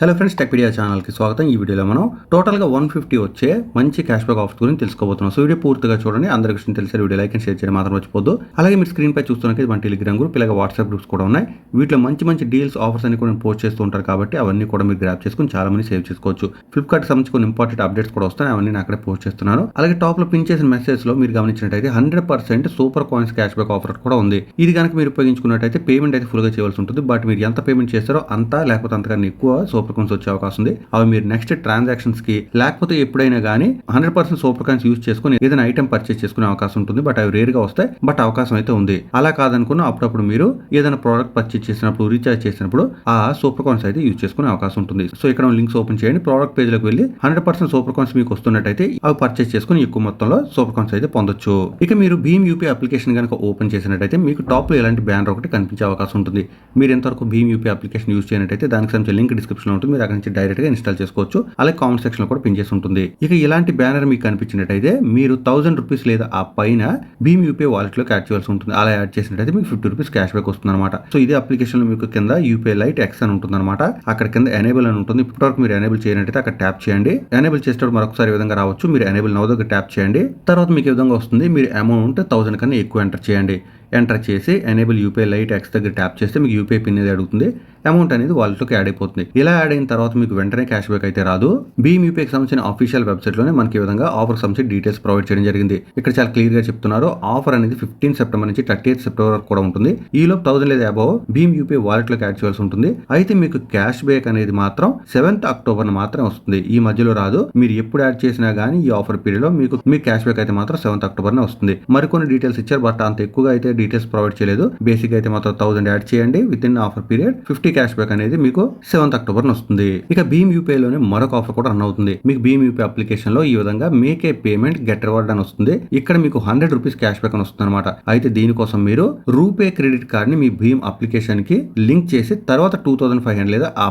Hello friends, Techpedia ఛానల్కి స్వాగతం. ఈ వీడియోలో మనం టోటల్గా 150 వచ్చే మంచి క్యాష్ బ్యాక్ ఆఫర్ గురించి తెలుసుకోబోతున్నాం. సో వీడియో పూర్తిగా చూడండి. అందరి విషయం తెలిసే వీడియో లైక్ అండ్ షేర్ చేయడం మాత్రం మర్చిపోద్దు. అలాగే మీరు స్క్రీన్ పై చూస్తున్నట్టు మన టెలిగ్రామ్ గ్రూప్, ఇలాగ వాట్సాప్ గ్రూప్స్ కూడా ఉన్నాయి. వీటిలో మంచి మంచి డీల్స్, ఆఫర్స్ అన్ని కూడా పోస్ట్ చేస్తూ ఉంటారు కాబట్టి అవన్నీ కూడా మీరు గ్రాప్ చేసుకుని చాలా మంది సేవ్ చేసుకోవచ్చు. ఫ్లిప్కార్ట్ సంబంధించి కొన్ని ఇంపార్టెంట్ అప్డేట్స్ కూడా వస్తాయి, అవన్నీ నేను అక్కడే పోస్ట్ చేస్తున్నాను. అలాగే టాప్ లో పిన్ చేసిన మెసేజ్ లో మీరు గమనించినట్టయితే 100% super coins cash back offer కూడా ఉంది. ఇది కనుక మీరు ఉపయోగించుకున్నట్టయితే పేమెంట్ అయితే ఫుల్ గా చేయవలసి ఉంటుంది. బట్ మీరు ఎంత పేమెంట్ చేస్తారో అంతా లేకపోతే అంతకన్నా ఎక్కువ సూపర్ కాయిన్స్ వచ్చే అవకాశం ఉంది. అవి మీరు నెక్స్ట్ ట్రాన్సాక్షన్స్ కి లేకపోతే ఎప్పుడైనా గానీ 100% సూపర్ కాయిన్స్ యూజ్ చేసుకుని ఏదైనా ఐటమ్ పర్చేస్ చేసుకునే అవకాశం ఉంటుంది. బట్ అవి రేర్ గా వస్తాయి, బట్ అవకాశం అయితే ఉంది. అలా కాదనుకున్న అప్పుడప్పుడు మీరు ఏదైనా ప్రోడక్ట్ పర్చేస్ చేసినప్పుడు, రీఛార్జ్ చేసినప్పుడు ఆ సూపర్ కాయిన్స్ అయితే యూజ్ చేసుకునే అవకాశం ఉంటుంది. సో ఇక్కడ లింక్స్ ఓపెన్ చేయండి. ప్రోడక్ట్ పేజ్ లోకి వెళ్ళి 100% సూపర్ కాయిన్స్ మీకు వస్తున్నట్టయితే అవి పర్చేస్ చేసుకుని ఎక్కువ మొత్తంలో సూపర్ కాయిన్స్ అయితే పొందొచ్చు. ఇక మీరు భీమ్ యూపీ అప్లికేషన్ కనుక ఓపెన్ చేసినట్టయితే మీకు టాప్ లో ఇలాంటి బ్యానర్ ఒకటి కనిపించే అవకాశం ఉంటుంది. మీరు ఎంతవరకు భీమ్ యూపీ అప్లికేషన్ యూజ్ చేయనట్టయితే దానికి సంబంధించిన లింక్ డిస్క్రిప్షన్ లో ఉంటుంది. మీరు అక్కడ నుంచి డైరెక్ట్ గా ఇన్స్టాల్ చేసుకోవచ్చు. అలాగే కామెంట్ సెక్షన్ లో కూడా పిన్ చేసి ఉంటుంది. ఇక ఇలాంటి బ్యానర్ మీకు కనిపించినట్టయితే మీరు 1000 రూపీస్ లేదా ఆ పైన భీమ్ యూపీ వాలెట్ లోకి యాడ్ చేయాల్సి ఉంటుంది. అలా యాడ్ చేసినట్టయితే మీకు 50 రూపీస్ క్యాష్ బ్యాక్ వస్తుంది అనమాట. సో ఇదే అప్లికేషన్ లో మీకు కింద యూపీఐ లైట్ ఎక్స్ అని ఉంటుంది అనమాట. అక్కడ కింద ఎనేబుల్ అని ఉంటుంది. ఇప్పటివరకు మీరు ఎనేబుల్ చేయనట్టయితే అక్కడ ట్యాప్ చేయండి. ఎనేబుల్ చేసేటప్పుడు మరొకసారి ఈ విధంగా రావచ్చు. మీరు ఎనేబుల్ నౌ దగ్గర ట్యాప్ చేయండి. తర్వాత మీకు ఈ విధంగా వస్తుంది. మీరు అమౌంట్ 1000 కన్నా ఎక్కువ ఎంటర్ చేయండి. ఎంటర్ చేసి ఎనేబుల్ యూపీఐ లైట్ ఎక్స్ దగ్గర ట్యాప్ చేస్తే మీకు యూపీఐ పిన్ అనేది అడుగుతుంది. అమౌంట్ అనేది వాలెట్లోకి యాడ్ అయిపోతుంది. ఇలా యాడ్ అయిన తర్వాత మీకు వెంటనే క్యాష్ బ్యాక్ అయితే రాదు. భీమ్ యూపీఐకి సంబంధించిన అఫీషియల్ వెబ్సైట్ లోనే మనకి ఈ విధంగా ఆఫర్ సంబంధించి డీటెయిల్స్ ప్రొవైడ్ చేయడం జరిగింది. ఇక్కడ చాలా క్లియర్ గా చెప్తున్నారు. ఆఫర్ అనేది 15 సెప్టెంబర్ నుంచి 30 సెప్టెంబర్ వరకు కూడా ఉంటుంది. ఈ లోపు 1000 లేదా అబౌవ్ భీమ్ యూపీఐ వాలెట్ లోకి యాడ్ చేయాల్సి ఉంటుంది. అయితే మీకు క్యాష్ బ్యాక్ అనేది మాత్రం 7th అక్టోబర్ మాత్రమే వస్తుంది. ఈ మధ్యలో రాదు. మీరు ఎప్పుడు యాడ్ చేసినా గానీ ఈ ఆఫర్ పీరియడ్ లో మీకు క్యాష్ బ్యాక్ అయితే మాత్రం 7th అక్టోబర్ వస్తుంది. మరికొన్ని డీటెయిల్స్ ఇచ్చారు, బట్ అంత ఎక్కువగా అయితే డీటెయిల్స్ ప్రొవైడ్ చేయలేదు. బేసిక్ అయితే మాత్రం 1000 యాడ్ చేయండి. With in offer period 50 cash back అనేది మీకు 7th అక్టోబర్ వస్తుంది. ఇక భీమ్ యూపీఐ లోనే మరొక ఆఫర్ కూడా రన్ అవుతుంది. మీకు భీమ్ యూపీఐ అప్లికేషన్ లో ఈ విధంగా make a payment get reward అని వస్తుంది. ఇక్కడ మీకు 100 రూపీస్ క్యాష్ బ్యాక్ అని వస్తుంది అనమాట. అయితే దీనికోసం మీరు రూపే క్రెడిట్ కార్డ్ ని మీ భీమ్ అప్లికేషన్ కి లింక్ చేసి తర్వాత 2500 లేదా ఆ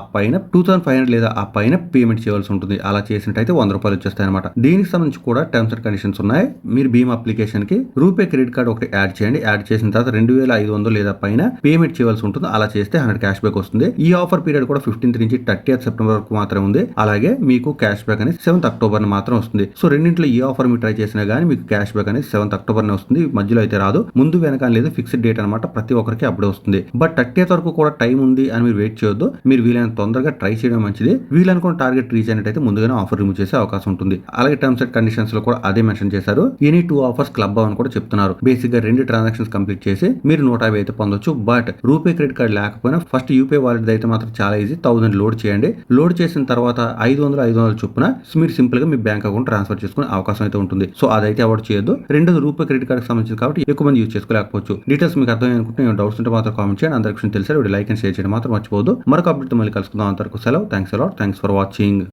పైన పేమెంట్ చేయాల్సి ఉంటుంది. అలా చేసినట్టయితే 100 రూపాయలు వచ్చేస్తాయి అనమాట. దీనికి సంబంధించి కూడా టర్మ్స్ అండ్ కండిషన్స్ ఉన్నాయి. మీరు భీమ్ అప్లికేషన్ కి రూపే క్రెడిట్ కార్డ్ ఒకటి యాడ్ చేయండి. యాడ్ చేసిన తర్వాత 2500 లేదా పైన పేమెంట్ చేయాల్సి ఉంటుంది. అలా చేస్తే 100 క్యాష్ బ్యాక్ వస్తుంది. ఈ ఆఫర్ పీరియడ్ కూడా 15th నుంచి 30th సెప్టెంబర్ వరకు మాత్రమే ఉంది. అలాగే మీకు క్యాష్ బ్యాక్ అనేది 7th అక్టోబర్ మాత్రం వస్తుంది. సో రెండింటిలో ఈ ఆఫర్ మీరు ట్రై చేసినా గానీ మీకు క్యాష్ బ్యాక్ అనేది 7th అక్టోబర్ వస్తుంది. మధ్యలో అయితే రాదు. ముందు వెనక లేదు, ఫిక్స్డ్ డేట్ అనమాట. ప్రతి ఒక్కరికి అప్పుడే వస్తుంది. బట్ 30th వరకు కూడా టైం ఉంది అని మీరు వెయిట్ చేయొద్దు. మీరు వీలైనంత తొందరగా ట్రై చేయడం మంచిది. వీలనుకున్న టార్గెట్ రీచ్ అయినట్టయితే ముందుగానే ఆఫర్ రిమూవ్ చేసే అవకాశం ఉంటుంది. అలాగే టర్మ్స్ అండ్ కండిషన్స్ లో కూడా అదే మెన్షన్ చేశారు. ఎనీ 2 ఆఫర్స్ క్లబ్ అని కూడా చెప్తున్నారు. బేసిక్ గా 2 ట్రాన్సాక్షన్స్ కంప్లీట్ చేసి మీరు 150 అయితే పొందొచ్చు. బట్ రూపే క్రెడిట్ కార్డ్ లేకపోయినా ఫస్ట్ యూపీఐ వాలెట్ అయితే మాత్రం చాలా ఈజీ. 1000 లోడ్ చేయండి. లోడ్ చేసిన తర్వాత 500 చొప్పున మీరు సింపుల్ గా మీ బ్యాంక్ అకౌంట్ ట్రాన్స్ఫర్ చేసుకునే అవకాశం అయితే ఉంటుంది. సో అదైతే అవాయిడ్ చేయొద్దు. రెండోది రూపే క్రెడిట్ కార్డ్ సంబంధించింది కాబట్టి ఎక్కువ మంది యూజ్ చేసుకోలేకపోవచ్చు. డీటెయిల్స్ మీకు అర్థం అనుకుంటే డౌట్స్ ఉంటే మాత్రం కామెంట్ చేయండి. అందరికీ తెలిసారు. లైక్ అండ్ షేర్ చేయడం మాత్రం మర్చిపోవద్దు. మరొక అప్డేట్ మళ్ళీ కలుసుకుందాం. అంతవరకు సెలవు. Thanks for watching.